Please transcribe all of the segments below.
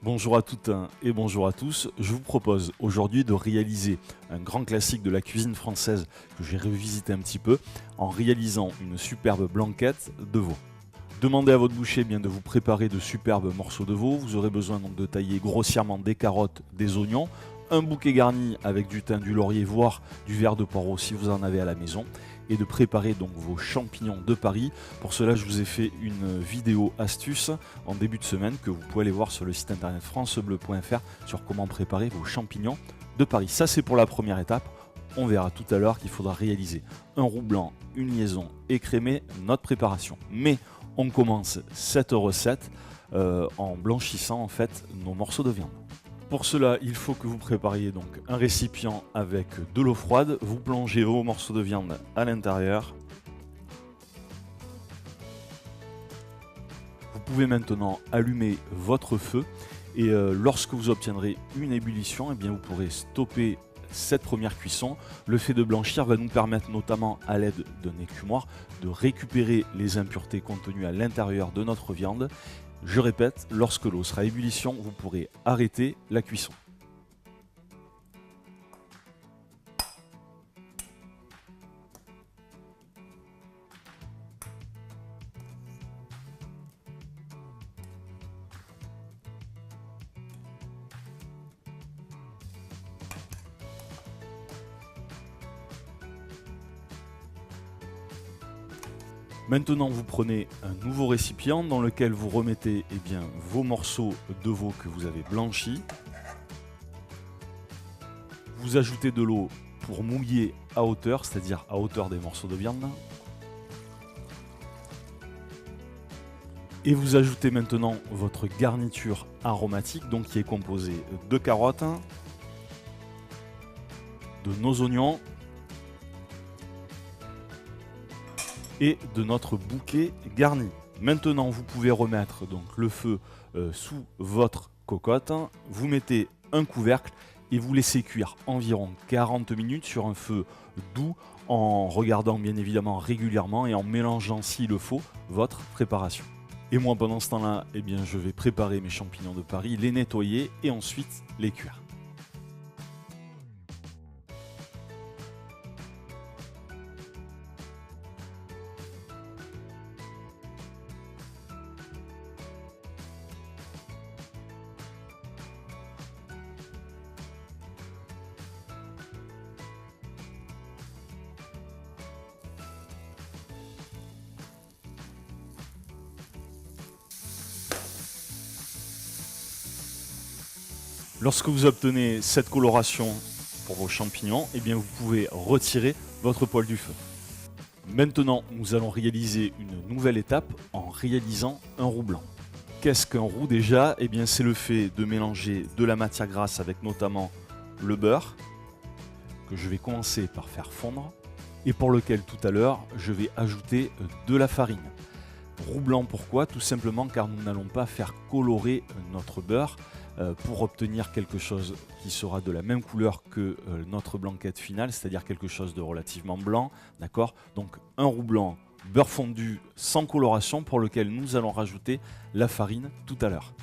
Bonjour à toutes et bonjour à tous. Je vous propose aujourd'hui de réaliser un grand classique de la cuisine française que j'ai revisité un petit peu en réalisant une superbe blanquette de veau. Demandez à votre boucher bien de vous préparer de superbes morceaux de veau. Vous aurez besoin donc de tailler grossièrement des carottes, des oignons, un bouquet garni avec du thym, du laurier, voire du verre de poireau si vous en avez à la maison, et de préparer donc vos champignons de Paris. Pour cela, je vous ai fait une vidéo astuce en début de semaine que vous pouvez aller voir sur le site internet francebleu.fr sur comment préparer vos champignons de Paris. Ça, c'est pour la première étape. On verra tout à l'heure qu'il faudra réaliser un roux blanc, une liaison écrémée, notre préparation. Mais on commence cette recette en blanchissant en fait nos morceaux de viande. Pour cela, il faut que vous prépariez donc un récipient avec de l'eau froide. Vous plongez vos morceaux de viande à l'intérieur. Vous pouvez maintenant allumer votre feu et lorsque vous obtiendrez une ébullition, eh bien vous pourrez stopper cette première cuisson. Le fait de blanchir va nous permettre notamment à l'aide d'un écumoire de récupérer les impuretés contenues à l'intérieur de notre viande. Je répète, lorsque l'eau sera à ébullition, vous pourrez arrêter la cuisson. Maintenant, vous prenez un nouveau récipient dans lequel vous remettez vos morceaux de veau que vous avez blanchis. Vous ajoutez de l'eau pour mouiller à hauteur, c'est-à-dire à hauteur des morceaux de viande. Et vous ajoutez maintenant votre garniture aromatique, donc qui est composée de carottes, de nos oignons et de notre bouquet garni. Maintenant, vous pouvez remettre donc le feu sous votre cocotte. Vous mettez un couvercle et vous laissez cuire environ 40 minutes sur un feu doux en regardant bien évidemment régulièrement et en mélangeant s'il le faut votre préparation. Et moi pendant ce temps-là, je vais préparer mes champignons de Paris, les nettoyer et ensuite les cuire. Lorsque vous obtenez cette coloration pour vos champignons, vous pouvez retirer votre poêle du feu. Maintenant, nous allons réaliser une nouvelle étape en réalisant un roux blanc. Qu'est-ce qu'un roux déjà? C'est le fait de mélanger de la matière grasse avec notamment le beurre, que je vais commencer par faire fondre, et pour lequel tout à l'heure, je vais ajouter de la farine. Roux blanc, pourquoi? Tout simplement car nous n'allons pas faire colorer notre beurre pour obtenir quelque chose qui sera de la même couleur que notre blanquette finale, c'est-à-dire quelque chose de relativement blanc, d'accord? Donc un roux blanc, beurre fondu sans coloration pour lequel nous allons rajouter la farine tout à l'heure.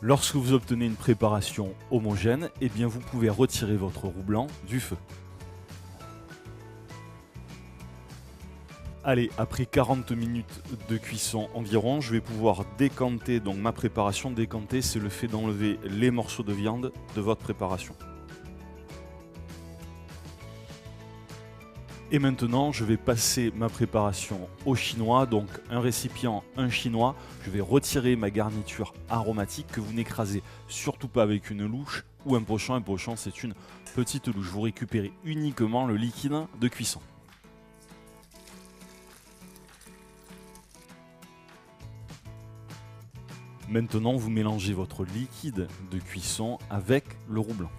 Lorsque vous obtenez une préparation homogène, vous pouvez retirer votre roux blanc du feu. Allez, après 40 minutes de cuisson environ, je vais pouvoir décanter donc ma préparation. Décanter, c'est le fait d'enlever les morceaux de viande de votre préparation. Et maintenant, je vais passer ma préparation au chinois, donc un récipient, un chinois. Je vais retirer ma garniture aromatique que vous n'écrasez surtout pas avec une louche ou un pochon. Un pochon, c'est une petite louche. Vous récupérez uniquement le liquide de cuisson. Maintenant, vous mélangez votre liquide de cuisson avec le roux blanc.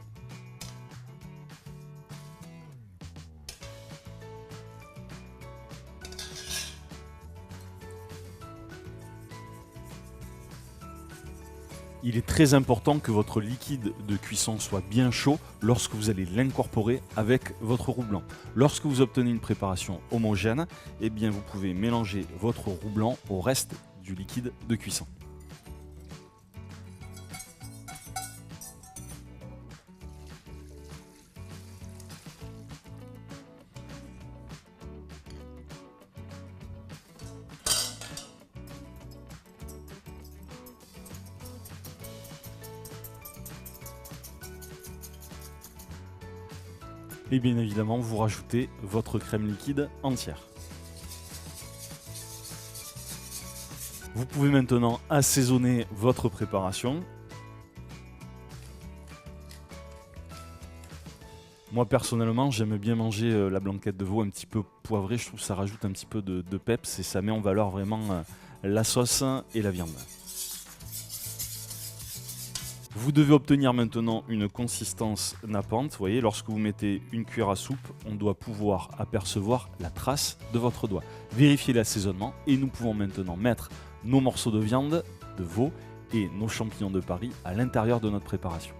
Il est très important que votre liquide de cuisson soit bien chaud lorsque vous allez l'incorporer avec votre roux blanc. Lorsque vous obtenez une préparation homogène, eh bien vous pouvez mélanger votre roux blanc au reste du liquide de cuisson. Et bien évidemment, vous rajoutez votre crème liquide entière. Vous pouvez maintenant assaisonner votre préparation. Moi personnellement, j'aime bien manger la blanquette de veau un petit peu poivrée. Je trouve que ça rajoute un petit peu de peps et ça met en valeur vraiment la sauce et la viande. Vous devez obtenir maintenant une consistance nappante. Vous voyez, lorsque vous mettez une cuillère à soupe, on doit pouvoir apercevoir la trace de votre doigt. Vérifiez l'assaisonnement et nous pouvons maintenant mettre nos morceaux de viande de veau et nos champignons de Paris à l'intérieur de notre préparation.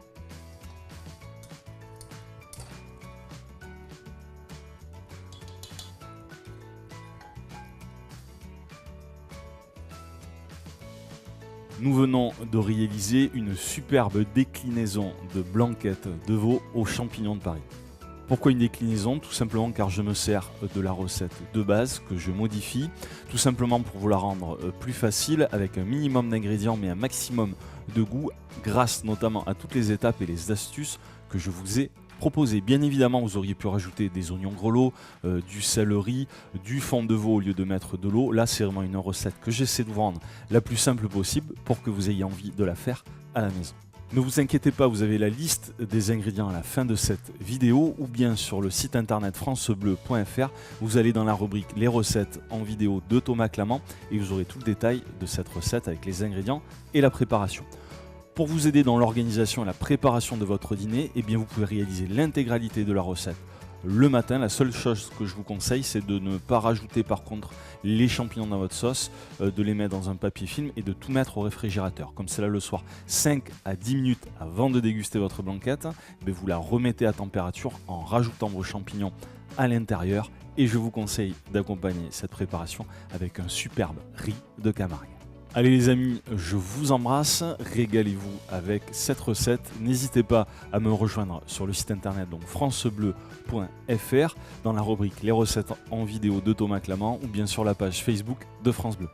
Nous venons de réaliser une superbe déclinaison de blanquette de veau aux champignons de Paris. Pourquoi une déclinaison? Tout simplement car je me sers de la recette de base que je modifie, tout simplement pour vous la rendre plus facile avec un minimum d'ingrédients mais un maximum de goût grâce notamment à toutes les étapes et les astuces que je vous ai proposées. Bien évidemment, vous auriez pu rajouter des oignons grelots, du céleri, du fond de veau au lieu de mettre de l'eau. Là, c'est vraiment une recette que j'essaie de vous rendre la plus simple possible pour que vous ayez envie de la faire à la maison. Ne vous inquiétez pas, vous avez la liste des ingrédients à la fin de cette vidéo ou bien sur le site internet francebleu.fr. Vous allez dans la rubrique les recettes en vidéo de Thomas Clamant et vous aurez tout le détail de cette recette avec les ingrédients et la préparation. Pour vous aider dans l'organisation et la préparation de votre dîner, eh bien vous pouvez réaliser l'intégralité de la recette le matin. La seule chose que je vous conseille, c'est de ne pas rajouter par contre les champignons dans votre sauce, de les mettre dans un papier film et de tout mettre au réfrigérateur. Comme c'est là le soir, 5 à 10 minutes avant de déguster votre blanquette, vous la remettez à température en rajoutant vos champignons à l'intérieur. Et je vous conseille d'accompagner cette préparation avec un superbe riz de Camargue. Allez les amis, je vous embrasse, régalez-vous avec cette recette. N'hésitez pas à me rejoindre sur le site internet donc francebleu.fr dans la rubrique les recettes en vidéo de Thomas Clamant ou bien sur la page Facebook de France Bleu.